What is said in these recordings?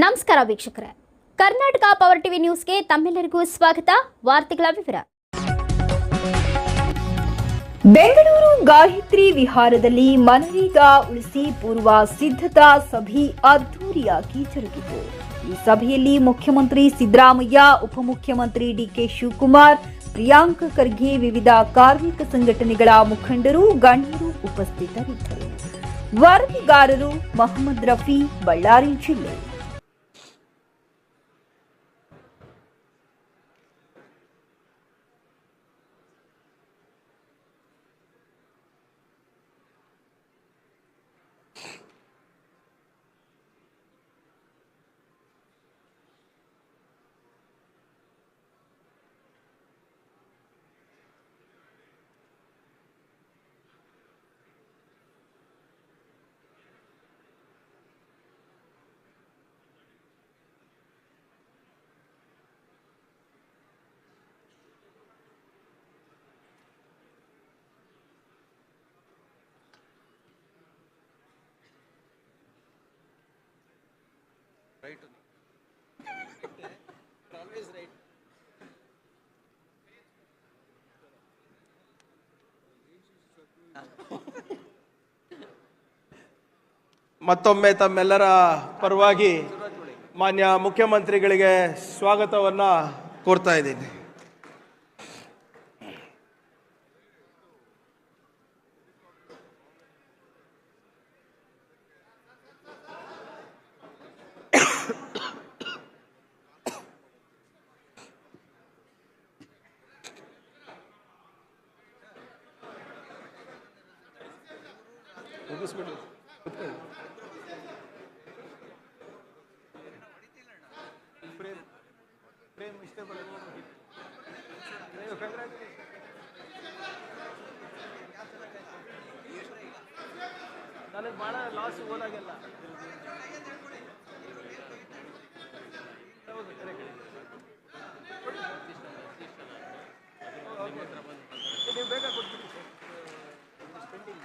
ನಮಸ್ಕಾರ ವೀಕ್ಷಕರೇ, Karnataka power TV ನ್ಯೂಸ್ಗೆ ತಮ್ಮೆಲ್ಲರಿಗೂ ಸ್ವಾಗತ. ವಾರ್ತೆಗಳ ವಿವರ. ಬೆಂಗಳೂರು ಗಾಯತ್ರಿ ವಿಹಾರದಲ್ಲಿ ಮನರೇಗಾ ಉಳಿಸಿ ಪೂರ್ವ ಸಿದ್ಧತಾ ಸಭೆ ಅದ್ದೂರಿಯಾಗಿ ಜರುಗಿತು. ಈ ಸಭೆಯಲ್ಲಿ ಮುಖ್ಯಮಂತ್ರಿ ಸಿದ್ದರಾಮಯ್ಯ, ಉಪಮುಖ್ಯಮಂತ್ರಿ ಡಿಕೆ ಶಿವಕುಮಾರ್, ಪ್ರಿಯಾಂಕ ಖರ್ಗೆ, ವಿವಿಧ ಕಾರ್ಮಿಕ ಸಂಘಟನೆಗಳ ಮುಖಂಡರು, ಗಣ್ಯರು ಉಪಸ್ಥಿತರಿದ್ದರು. ವರದಿಗಾರರು ಮೊಹಮ್ಮದ್ ರಫಿ, ಬಳ್ಳಾರಿ ಜಿಲ್ಲೆ. Right. Always right. ಮತ್ತೊಮ್ಮೆ ತಮ್ಮೆಲ್ಲರ ಪರವಾಗಿ ಮಾನ್ಯ ಮುಖ್ಯಮಂತ್ರಿಗಳಿಗೆ ಸ್ವಾಗತವನ್ನು ಕೋರ್ತಾ ಇದ್ದೀನಿ. ನನಗೆ ಭಾಳ ಲಾಸ್ ಹೋದಾಗೆಲ್ಲ ಹೌದು ನೀವು ಬೇಗ ಕೊಡ್ತೀವಿ ಸರ್. ಸ್ಪೆಂಡಿಂಗ್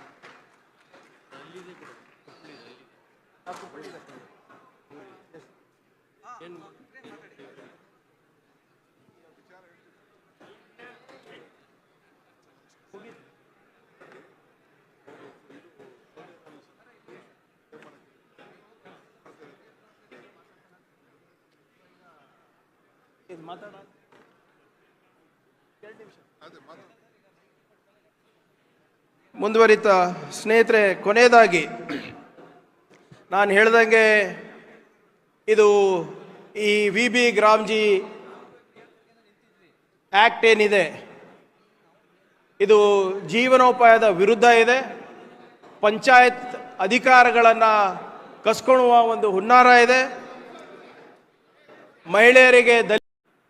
ಮಾತಾಡ ಮುಂದುವರಿತ ಸ್ನೇಹಿತರೆ, ಕೊನೆಯದಾಗಿ ನಾನು ಹೇಳ್ದಂಗೆ ಇದು ಈ ವಿ ಗ್ರಾಮ್ಜಿ ಆ್ಯಕ್ಟ್ ಏನಿದೆ ಇದು ಜೀವನೋಪಾಯದ ವಿರುದ್ಧ ಇದೆ. ಪಂಚಾಯತ್ ಅಧಿಕಾರಗಳನ್ನು ಕಸ್ಕೊಳ್ಳುವ ಒಂದು ಹುನ್ನಾರ ಇದೆ. ಮಹಿಳೆಯರಿಗೆ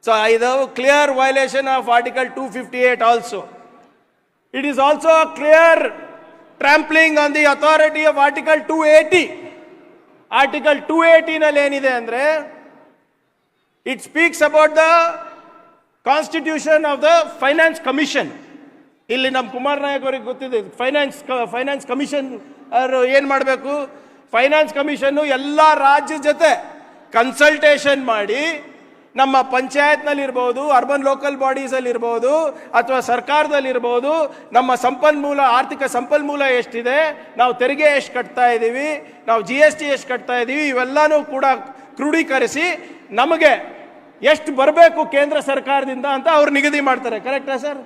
So, ಇದು clear violation of Article 258 also. It is also a clear trampling on the authority of Article 280. Article 280 ನಲ್ಲಿ ಏನಿದೆ ಅಂದರೆ, it speaks about the constitution of the Finance Commission. ಇಲ್ಲಿ ನಮ್ಮ ಕುಮಾರ್ ನಾಯಕ್ ಅವರಿಗೆ ಗೊತ್ತಿದೆ, ಫೈನಾನ್ಸ್ ಕಮಿಷನ್ ಅವರು ಏನು ಮಾಡಬೇಕು, ಫೈನಾನ್ಸ್ ಕಮಿಷನ್ನು ಎಲ್ಲ ರಾಜ್ಯದ ಜೊತೆ ಕನ್ಸಲ್ಟೇಷನ್ ಮಾಡಿ ನಮ್ಮ ಪಂಚಾಯತ್ನಲ್ಲಿರ್ಬೋದು, ಅರ್ಬನ್ ಲೋಕಲ್ ಬಾಡೀಸಲ್ಲಿರ್ಬೋದು, ಅಥವಾ ಸರ್ಕಾರದಲ್ಲಿರ್ಬೋದು, ನಮ್ಮ ಸಂಪನ್ಮೂಲ, ಆರ್ಥಿಕ ಸಂಪನ್ಮೂಲ ಎಷ್ಟಿದೆ, ನಾವು ತೆರಿಗೆ ಎಷ್ಟು ಕಟ್ತಾ ಇದ್ದೀವಿ, ನಾವು GST ಎಷ್ಟು ಕಟ್ತಾ ಇದ್ದೀವಿ, ಇವೆಲ್ಲನೂ ಕೂಡ ಕ್ರೋಢೀಕರಿಸಿ ನಮಗೆ ಎಷ್ಟು ಬರಬೇಕು ಕೇಂದ್ರ ಸರ್ಕಾರದಿಂದ ಅಂತ ಅವ್ರು ನಿಗದಿ ಮಾಡ್ತಾರೆ. ಕರೆಕ್ಟಾ ಸರ್?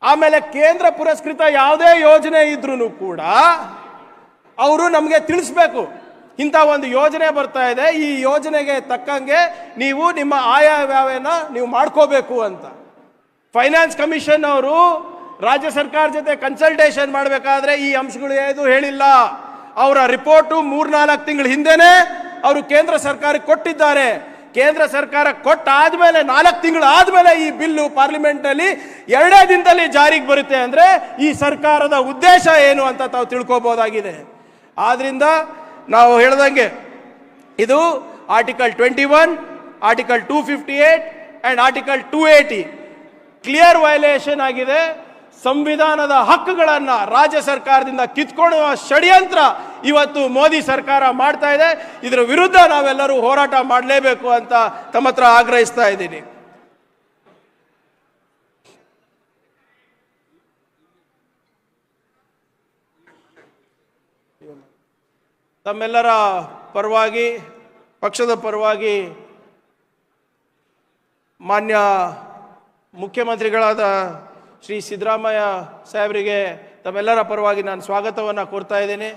ಆಮೇಲೆ ಕೇಂದ್ರ ಪುರಸ್ಕೃತ ಯಾವುದೇ ಯೋಜನೆ ಇದ್ರೂ ಕೂಡ ಅವರು ನಮಗೆ ತಿಳಿಸ್ಬೇಕು, ಇಂಥ ಒಂದು ಯೋಜನೆ ಬರ್ತಾ ಇದೆ, ಈ ಯೋಜನೆಗೆ ತಕ್ಕಂಗೆ ನೀವು ನಿಮ್ಮ ಆಯವ್ಯಯನ ನೀವು ಮಾಡ್ಕೋಬೇಕು ಅಂತ. ಫೈನಾನ್ಸ್ ಕಮಿಷನ್ ಅವರು ರಾಜ್ಯ ಸರ್ಕಾರ ಜೊತೆ ಕನ್ಸಲ್ಟೇಷನ್ ಮಾಡಬೇಕಾದ್ರೆ ಈ ಅಂಶಗಳು ಏನು ಹೇಳಿಲ್ಲ. ಅವರ ರಿಪೋರ್ಟು 3-4 ತಿಂಗಳ ಹಿಂದೆನೇ ಅವರು ಕೇಂದ್ರ ಸರ್ಕಾರಕ್ಕೆ ಕೊಟ್ಟಿದ್ದಾರೆ. ಕೇಂದ್ರ ಸರ್ಕಾರ ಕೊಟ್ಟಾದ್ಮೇಲೆ 4 ತಿಂಗಳು ಆದ್ಮೇಲೆ ಈ ಬಿಲ್ಲು ಪಾರ್ಲಿಮೆಂಟ್ನಲ್ಲಿ 2 ದಿನದಲ್ಲಿ ಜಾರಿಗೆ ಬರುತ್ತೆ ಅಂದರೆ ಈ ಸರ್ಕಾರದ ಉದ್ದೇಶ ಏನು ಅಂತ ತಾವು ತಿಳ್ಕೋಬಹುದಾಗಿದೆ. ಆದ್ರಿಂದ ನಾವು ಹೇಳ್ದಂಗೆ ಇದು article 21, article 258 and article 280 clear violation ಆಗಿದೆ. ಸಂವಿಧಾನದ ಹಕ್ಕುಗಳನ್ನ ರಾಜ್ಯ ಸರ್ಕಾರದಿಂದ ಕಿತ್ಕೊಳ್ಳುವ ಷಡ್ಯಂತ್ರ ಇವತ್ತು ಮೋದಿ ಸರ್ಕಾರ ಮಾಡ್ತಾ ಇದೆ. ಇದರ ವಿರುದ್ಧ ನಾವೆಲ್ಲರೂ ಹೋರಾಟ ಮಾಡಲೇಬೇಕು ಅಂತ ತಮ್ಮ ಹತ್ರ ಆಗ್ರಹಿಸ್ತಾ ಇದ್ದೀನಿ. ತಮ್ಮೆಲ್ಲರ ಪರವಾಗಿ, ಪಕ್ಷದ ಪರವಾಗಿ ಮಾನ್ಯ ಮುಖ್ಯಮಂತ್ರಿಗಳಾದ ಶ್ರೀ ಸಿದ್ದರಾಮಯ್ಯ ಸಾಹೇಬರಿಗೆ ತಮ್ಮೆಲ್ಲರ ಪರವಾಗಿ ನಾನು ಸ್ವಾಗತವನ್ನು ಕೋರ್ತಾ ಇದ್ದೇನೆ.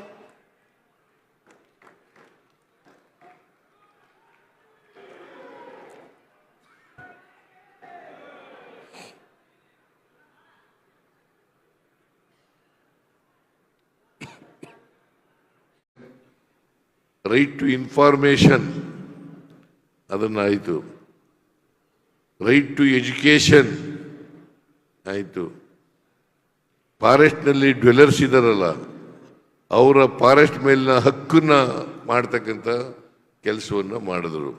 ರೈಟ್ ಟು ಇನ್ಫಾರ್ಮೇಶನ್ ಅದನ್ನಾಯಿತು, ರೈಟ್ ಟು ಎಜುಕೇಶನ್ ಆಯಿತು, ಫಾರೆಸ್ಟ್ನಲ್ಲಿ ಡ್ವೆಲ್ಲರ್ಸ್ ಇದ್ದಾರಲ್ಲ ಅವರ ಫಾರೆಸ್ಟ್ ಮೇಲಿನ ಹಕ್ಕನ್ನ ಮಾಡ್ತಕ್ಕಂಥ ಕೆಲಸವನ್ನು ಮಾಡಿದ್ರು.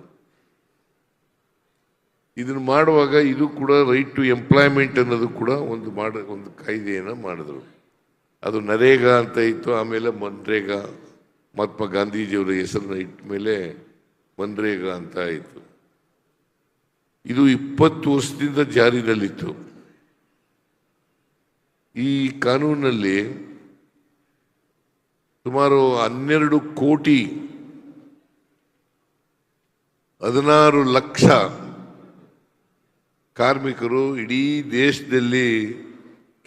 ಇದನ್ನು ಮಾಡುವಾಗ ಇದು ಕೂಡ ರೈಟ್ ಟು ಎಂಪ್ಲಾಯ್ಮೆಂಟ್ ಅನ್ನೋದು ಕೂಡ ಒಂದು ಕಾಯ್ದೆಯನ್ನು ಮಾಡಿದ್ರು. ಅದು ನರೇಗಾ ಅಂತ ಇತ್ತು, ಆಮೇಲೆ ಮನ್ರೇಗಾ, ಮಹಾತ್ಮ ಗಾಂಧೀಜಿಯವರ ಹೆಸರನ್ನ ಇಟ್ಟ ಮೇಲೆ ಮನ್ರೇಗಾ ಅಂತ ಆಯಿತು. ಇದು 20 ವರ್ಷದಿಂದ ಜಾರಿಯಲ್ಲಿತ್ತು. ಈ ಕಾನೂನಲ್ಲಿ ಸುಮಾರು 12 ಕೋಟಿ 16 ಲಕ್ಷ ಕಾರ್ಮಿಕರು ಇಡೀ ದೇಶದಲ್ಲಿ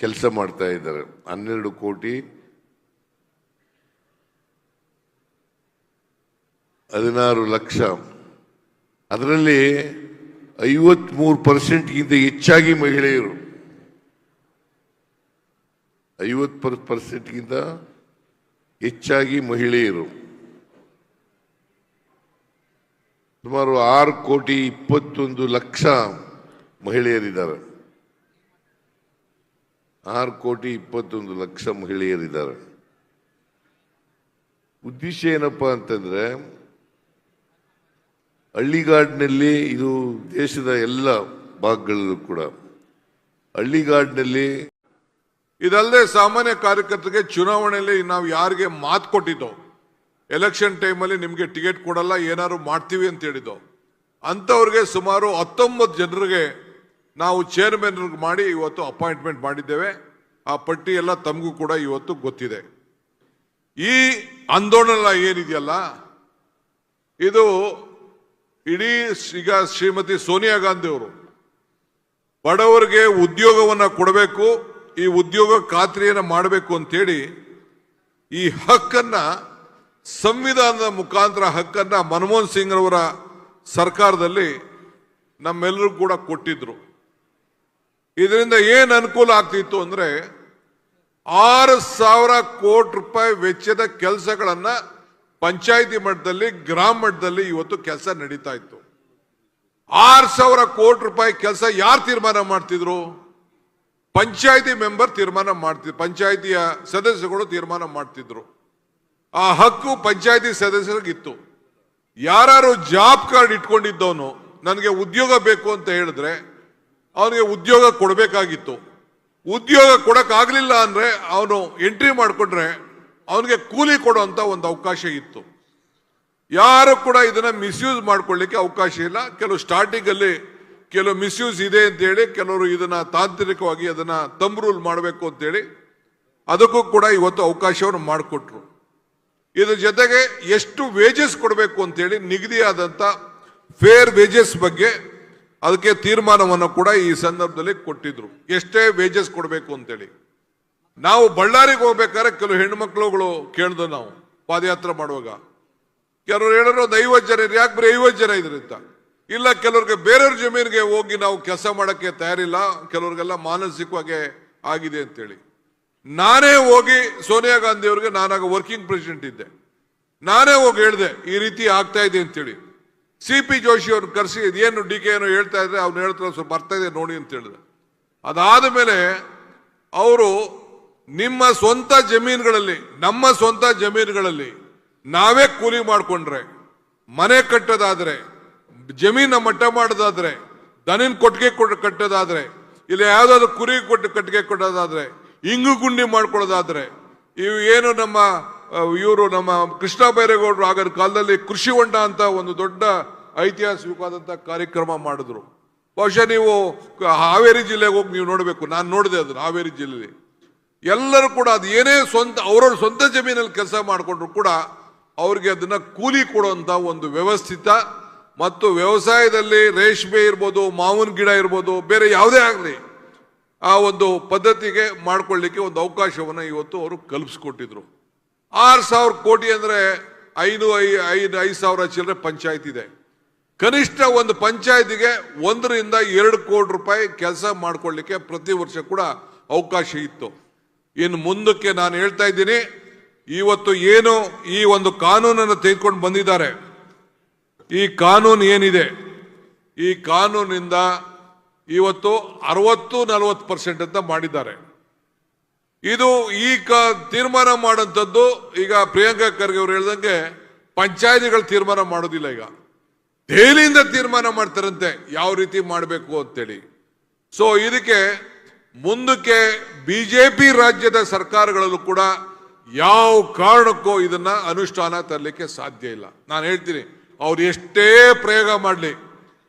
ಕೆಲಸ ಮಾಡ್ತಾ ಇದ್ದಾರೆ. 12 ಕೋಟಿ 16 ಲಕ್ಷ. ಅದರಲ್ಲಿ 53%ಗಿಂತ ಹೆಚ್ಚಾಗಿ ಮಹಿಳೆಯರು, 50%ಗಿಂತ ಹೆಚ್ಚಾಗಿ ಮಹಿಳೆಯರು. ಸುಮಾರು 6 ಕೋಟಿ 21 ಲಕ್ಷ ಮಹಿಳೆಯರಿದ್ದಾರೆ. 6 ಕೋಟಿ 21 ಲಕ್ಷ ಮಹಿಳೆಯರಿದ್ದಾರೆ. ಉದ್ದೇಶ ಏನಪ್ಪಾ ಅಂತಂದ್ರೆ, ಹಳ್ಳಿಗಾಡಿನಲ್ಲಿ, ಇದು ದೇಶದ ಎಲ್ಲ ಭಾಗಗಳಲ್ಲೂ ಕೂಡ ಹಳ್ಳಿಗಾಡಿನಲ್ಲಿ, ಇದಲ್ಲದೆ ಸಾಮಾನ್ಯ ಕಾರ್ಯಕರ್ತರಿಗೆ ಚುನಾವಣೆಯಲ್ಲಿ ನಾವು ಯಾರಿಗೆ ಮಾತು ಕೊಟ್ಟಿದ್ದೋ, ಎಲೆಕ್ಷನ್ ಟೈಮಲ್ಲಿ ನಿಮಗೆ ಟಿಕೆಟ್ ಕೊಡಲ್ಲ, ಏನಾದ್ರು ಮಾಡ್ತೀವಿ ಅಂತ ಹೇಳಿದ್ದೋ ಅಂಥವ್ರಿಗೆ ಸುಮಾರು 19 ಜನರಿಗೆ ನಾವು ಚೇರ್ಮನ್ ಮಾಡಿ ಇವತ್ತು ಅಪಾಯಿಂಟ್ಮೆಂಟ್ ಮಾಡಿದ್ದೇವೆ. ಆ ಪಟ್ಟಿ ಎಲ್ಲ ತಮಗೂ ಕೂಡ ಇವತ್ತು ಗೊತ್ತಿದೆ. ಈ ಆಂದೋಲನ ಏನಿದೆಯಲ್ಲ, ಇದು ಇಡೀ ಈಗ ಶ್ರೀಮತಿ ಸೋನಿಯಾ ಗಾಂಧಿ ಅವರು ಬಡವರಿಗೆ ಉದ್ಯೋಗವನ್ನ ಕೊಡಬೇಕು, ಈ ಉದ್ಯೋಗ ಖಾತ್ರಿಯನ್ನು ಮಾಡಬೇಕು ಅಂತೇಳಿ ಈ ಹಕ್ಕನ್ನ, ಸಂವಿಧಾನದ ಮುಖಾಂತರ ಹಕ್ಕನ್ನ ಮನಮೋಹನ್ ಸಿಂಗ್ ಅವರ ಸರ್ಕಾರದಲ್ಲಿ ನಮ್ಮೆಲ್ಲರೂ ಕೂಡ ಕೊಟ್ಟಿದ್ರು. ಇದರಿಂದ ಏನು ಅನುಕೂಲ ಆಗ್ತಿತ್ತು ಅಂದ್ರೆ 6,000 ಕೋಟಿ ರೂಪಾಯಿ ವೆಚ್ಚದ ಕೆಲಸಗಳನ್ನ ಪಂಚಾಯಿತಿ ಮಟ್ಟದಲ್ಲಿ, ಗ್ರಾಮ ಮಟ್ಟದಲ್ಲಿ ಇವತ್ತು ಕೆಲಸ ನಡೀತಾ ಇತ್ತು. 6,000 ಕೋಟಿ ರೂಪಾಯಿ ಕೆಲಸ ಯಾರು ತೀರ್ಮಾನ ಮಾಡ್ತಿದ್ರು? ಪಂಚಾಯಿತಿ ಮೆಂಬರ್ ತೀರ್ಮಾನ ಮಾಡ್ತಿದ್ರು, ಪಂಚಾಯಿತಿಯ ಸದಸ್ಯರುಗಳು ತೀರ್ಮಾನ ಮಾಡ್ತಿದ್ರು. ಆ ಹಕ್ಕು ಪಂಚಾಯಿತಿ ಸದಸ್ಯರಿಗಿತ್ತು. ಯಾರು ಜಾಬ್ ಕಾರ್ಡ್ ಇಟ್ಕೊಂಡಿದ್ದವನು ನನಗೆ ಉದ್ಯೋಗ ಬೇಕು ಅಂತ ಹೇಳಿದ್ರೆ ಅವನಿಗೆ ಉದ್ಯೋಗ ಕೊಡಬೇಕಾಗಿತ್ತು. ಉದ್ಯೋಗ ಕೊಡಕ್ಕಾಗ್ಲಿಲ್ಲ ಅಂದ್ರೆ ಅವನು ಎಂಟ್ರಿ ಮಾಡಿಕೊಂಡ್ರೆ ಅವನಿಗೆ ಕೂಲಿ ಕೊಡುವಂತ ಒಂದು ಅವಕಾಶ ಇತ್ತು. ಯಾರು ಕೂಡ ಇದನ್ನ ಮಿಸ್ಯೂಸ್ ಮಾಡ್ಕೊಳ್ಳಿಕ್ಕೆ ಅವಕಾಶ ಇಲ್ಲ. ಕೆಲವು ಸ್ಟಾರ್ಟಿಂಗ್ ಅಲ್ಲಿ ಕೆಲವು ಮಿಸ್ಯೂಸ್ ಇದೆ ಅಂತ ಹೇಳಿ ಕೆಲವರು ಇದನ್ನ ತಾಂತ್ರಿಕವಾಗಿ ಅದನ್ನ ತಂಬ್ ರೂಲ್ ಮಾಡಬೇಕು ಅಂತೇಳಿ ಅದಕ್ಕೂ ಕೂಡ ಇವತ್ತು ಅವಕಾಶವನ್ನು ಮಾಡಿಕೊಟ್ರು. ಇದ್ರ ಜೊತೆಗೆ ಎಷ್ಟು ವೇಜಸ್ ಕೊಡಬೇಕು ಅಂತೇಳಿ ನಿಗದಿಯಾದಂತ ಫೇರ್ ವೇಜಸ್ ಬಗ್ಗೆ ಅದಕ್ಕೆ ತೀರ್ಮಾನವನ್ನು ಕೂಡ ಈ ಸಂದರ್ಭದಲ್ಲಿ ಕೊಟ್ಟಿದ್ರು. ಎಷ್ಟೇ ವೇಜಸ್ ಕೊಡಬೇಕು ಅಂತೇಳಿ. ನಾವು ಬಳ್ಳಾರಿಗೆ ಹೋಗ್ಬೇಕಾದ್ರೆ ಕೆಲವು ಹೆಣ್ಮಕ್ಳುಗಳು ಕೇಳ್ದು, ನಾವು ಪಾದಯಾತ್ರೆ ಮಾಡುವಾಗ ಕೆಲವರು ಹೇಳಿದ್ರು 50 ಜನ ಇದ್ರಿ, ಯಾಕೆ ಬರೀ 50 ಜನ ಇದ್ರಿ ಅಂತ. ಇಲ್ಲ, ಕೆಲವ್ರಿಗೆ ಬೇರೆಯವ್ರ ಜಮೀನಿಗೆ ಹೋಗಿ ನಾವು ಕೆಲಸ ಮಾಡಕ್ಕೆ ತಯಾರಿಲ್ಲ, ಕೆಲವ್ರಿಗೆಲ್ಲ ಮಾನಸಿಕವಾಗಿ ಆಗಿದೆ ಅಂತೇಳಿ. ನಾನೇ ಹೋಗಿ ಸೋನಿಯಾ ಗಾಂಧಿ ಅವ್ರಿಗೆ, ನಾನಾಗ ವರ್ಕಿಂಗ್ ಪ್ರೆಸಿಡೆಂಟ್ ಇದ್ದೆ, ನಾನೇ ಹೋಗಿ ಹೇಳಿದೆ ಈ ರೀತಿ ಆಗ್ತಾ ಇದೆ ಅಂತೇಳಿ. CP ಜೋಶಿ ಅವ್ರನ್ನ ಕರೆಸಿ ಏನು DK ಏನೋ ಹೇಳ್ತಾ ಇದ್ರೆ ಅವ್ನು ಹೇಳ್ತಾರೆ ಸ್ವಲ್ಪ ಬರ್ತಾ ಇದೆ ನೋಡಿ ಅಂತ ಹೇಳಿದೆ. ಅದಾದ ಮೇಲೆ ಅವರು ನಿಮ್ಮ ಸ್ವಂತ ಜಮೀನುಗಳಲ್ಲಿ, ನಮ್ಮ ಸ್ವಂತ ಜಮೀನುಗಳಲ್ಲಿ ನಾವೇ ಕೂಲಿ ಮಾಡಿಕೊಂಡ್ರೆ, ಮನೆ ಕಟ್ಟೋದಾದ್ರೆ, ಜಮೀನ ಮಟ್ಟ ಮಾಡೋದಾದ್ರೆ, ದನಿನ ಕೊಟ್ಟಿಗೆ ಕಟ್ಟೋದಾದ್ರೆ ಇಲ್ಲ ಯಾವ್ದಾದ್ರು ಕುರಿ ಕಟ್ಟಿಗೆ ಕೊಡೋದಾದ್ರೆ, ಇಂಗು ಗುಂಡಿ ಮಾಡ್ಕೊಳ್ಳೋದಾದ್ರೆ, ಇವು ಏನು ನಮ್ಮ ಇವರು ನಮ್ಮ ಕೃಷ್ಣ ಬೈರೇಗೌಡರು ಆಗದ ಕಾಲದಲ್ಲಿ ಕೃಷಿ ಹೊಂಡ ಅಂತ ಒಂದು ದೊಡ್ಡ ಐತಿಹಾಸಿಕವಾದಂತಹ ಕಾರ್ಯಕ್ರಮ ಮಾಡಿದ್ರು. ಬಹುಶಃ ನೀವು ಹಾವೇರಿ ಜಿಲ್ಲೆಗೆ ಹೋಗಿ ನೀವು ನೋಡಬೇಕು, ನಾನು ನೋಡಿದೆ ಅದನ್ನು ಹಾವೇರಿ ಜಿಲ್ಲೆಯಲ್ಲಿ. ಎಲ್ಲರೂ ಕೂಡ ಅದು ಏನೇ ಅವ್ರವ್ರ ಸ್ವಂತ ಜಮೀನಲ್ಲಿ ಕೆಲಸ ಮಾಡಿಕೊಂಡ್ರು ಕೂಡ ಅವ್ರಿಗೆ ಅದನ್ನ ಕೂಲಿ ಕೊಡುವಂತ ಒಂದು ವ್ಯವಸ್ಥಿತ ಮತ್ತು ವ್ಯವಸಾಯದಲ್ಲಿ ರೇಷ್ಮೆ ಇರ್ಬೋದು, ಮಾವಿನ ಗಿಡ ಇರ್ಬೋದು, ಬೇರೆ ಯಾವುದೇ ಆಗಲಿ ಆ ಒಂದು ಪದ್ಧತಿಗೆ ಮಾಡ್ಕೊಳ್ಳಿಕ್ಕೆ ಒಂದು ಅವಕಾಶವನ್ನು ಇವತ್ತು ಅವರು ಕಲ್ಪಿಸ್ಕೊಟ್ಟಿದ್ರು. 6,000 ಕೋಟಿ ಅಂದ್ರೆ 5,000 ಚಿಲ್ಲರೆ ಪಂಚಾಯತ್ ಇದೆ. ಕನಿಷ್ಠ ಒಂದು ಪಂಚಾಯತಿಗೆ 1 ರಿಂದ 2 ಕೋಟಿ ರೂಪಾಯಿ ಕೆಲಸ ಮಾಡ್ಕೊಳ್ಳಿಕ್ಕೆ ಪ್ರತಿ ವರ್ಷ ಕೂಡ ಅವಕಾಶ ಇತ್ತು. ಇನ್ನು ಮುಂದಕ್ಕೆ ನಾನು ಹೇಳ್ತಾ ಇದ್ದೀನಿ, ಇವತ್ತು ಏನು ಈ ಒಂದು ಕಾನೂನನ್ನು ತೆಗೆದುಕೊಂಡು ಬಂದಿದ್ದಾರೆ, ಈ ಕಾನೂನು ಏನಿದೆ, ಈ ಕಾನೂನಿಂದ ಇವತ್ತು 60-40% ಅಂತ ಮಾಡಿದ್ದಾರೆ. ಇದು ಈ ತೀರ್ಮಾನ ಮಾಡೋಂಥದ್ದು ಈಗ ಪ್ರಿಯಾಂಕಾ ಖರ್ಗೆ ಅವರು ಹೇಳ್ದಂಗೆ ಪಂಚಾಯತಿಗಳು ತೀರ್ಮಾನ ಮಾಡೋದಿಲ್ಲ, ಈಗ ದೆಹಲಿಯಿಂದ ತೀರ್ಮಾನ ಮಾಡ್ತಾರಂತೆ ಯಾವ ರೀತಿ ಮಾಡಬೇಕು ಅಂತೇಳಿ. ಸೊ ಇದಕ್ಕೆ ಮುಂದಕ್ಕೆ ಬಿಜೆಪಿ ರಾಜ್ಯದ ಸರ್ಕಾರಗಳಲ್ಲೂ ಕೂಡ ಯಾವ ಕಾರಣಕ್ಕೂ ಇದನ್ನ ಅನುಷ್ಠಾನ ತರಲಿಕ್ಕೆ ಸಾಧ್ಯ ಇಲ್ಲ. ನಾನು ಹೇಳ್ತೀನಿ, ಅವ್ರು ಎಷ್ಟೇ ಪ್ರಯೋಗ ಮಾಡಲಿ,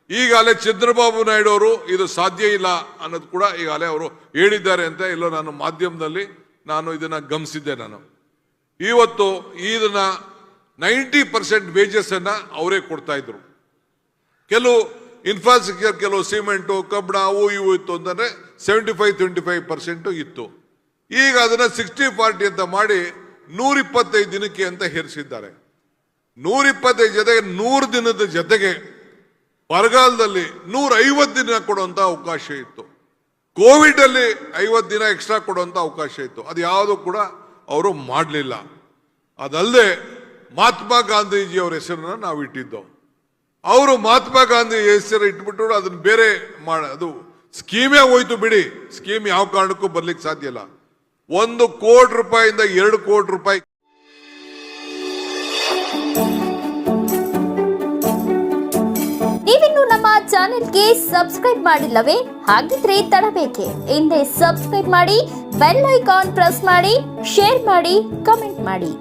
ಈಗಾಗಲೇ ಚಂದ್ರಬಾಬು ನಾಯ್ಡು ಅವರು ಇದು ಸಾಧ್ಯ ಇಲ್ಲ ಅನ್ನೋದು ಕೂಡ ಈಗಾಗಲೇ ಅವರು ಹೇಳಿದ್ದಾರೆ ಅಂತ ಎಲ್ಲೋ ನಾನು ಮಾಧ್ಯಮದಲ್ಲಿ ನಾನು ಇದನ್ನ ಗಮನಿಸಿದ್ದೆ. ನಾನು ಇವತ್ತು ಇದನ್ನ 90% ವೇಜಸ್ ಅನ್ನ ಅವರೇ ಕೊಡ್ತಾ ಇದ್ರು. ಕೆಲವು ಇನ್ಫ್ರಾಸ್ಟ್ರಕ್ಚರ್, ಕೆಲವು ಸಿಮೆಂಟು, ಕಬ್ಬಣ, ಅವು ಇವು ಇತ್ತು ಅಂತಂದ್ರೆ 75-25% ಇತ್ತು. ಈಗ ಅದನ್ನ 60-40 ಅಂತ ಮಾಡಿ 125 ದಿನಕ್ಕೆ ಅಂತ ಹೇರಿಸಿದ್ದಾರೆ. 125 ಜೊತೆಗೆ 100 ದಿನದ ಜೊತೆಗೆ ಬರಗಾಲದಲ್ಲಿ 150 ದಿನ ಕೊಡುವಂತ ಅವಕಾಶ ಇತ್ತು. ಕೋವಿಡ್ ಅಲ್ಲಿ 50 ದಿನ ಎಕ್ಸ್ಟ್ರಾ ಕೊಡುವಂತ ಅವಕಾಶ ಇತ್ತು. ಅದು ಯಾವುದು ಕೂಡ ಅವರು ಮಾಡಲಿಲ್ಲ. ಅದಲ್ಲದೆ ಮಹಾತ್ಮ ಗಾಂಧೀಜಿ ಅವರ ಹೆಸರನ್ನ ನಾವು ಇಟ್ಟಿದ್ದೋ, ಅವರು ಮಹಾತ್ಮ ಗಾಂಧಿ ಹೆಸರು ಇಟ್ಬಿಟ್ಟು ಅದನ್ನ ಬೇರೆ ಅದು ಸ್ಕೀಮೇ ಹೋಯ್ತು ಬಿಡಿ. ಸ್ಕೀಮ್ ಯಾವ ಕಾರಣಕ್ಕೂ ಬರ್ಲಿಕ್ಕೆ ಸಾಧ್ಯ ಇಲ್ಲ. 1 ಕೋಟಿ ರೂಪಾಯಿಂದ 2 ಕೋಟಿ ರೂಪಾಯಿ. ನೀವಿನ್ನು ನಮ್ಮ ಚಾನೆಲ್ಗೆ ಸಬ್ಸ್ಕ್ರೈಬ್ ಮಾಡಿಲ್ಲವೇ? ಹಾಗಿದ್ರೆ ತಡಬೇಕೆ? ಹಿಂದೆ ಸಬ್ಸ್ಕ್ರೈಬ್ ಮಾಡಿ, ಬೆಲ್ ಐಕಾನ್ ಪ್ರೆಸ್ ಮಾಡಿ, ಶೇರ್ ಮಾಡಿ, ಕಮೆಂಟ್ ಮಾಡಿ.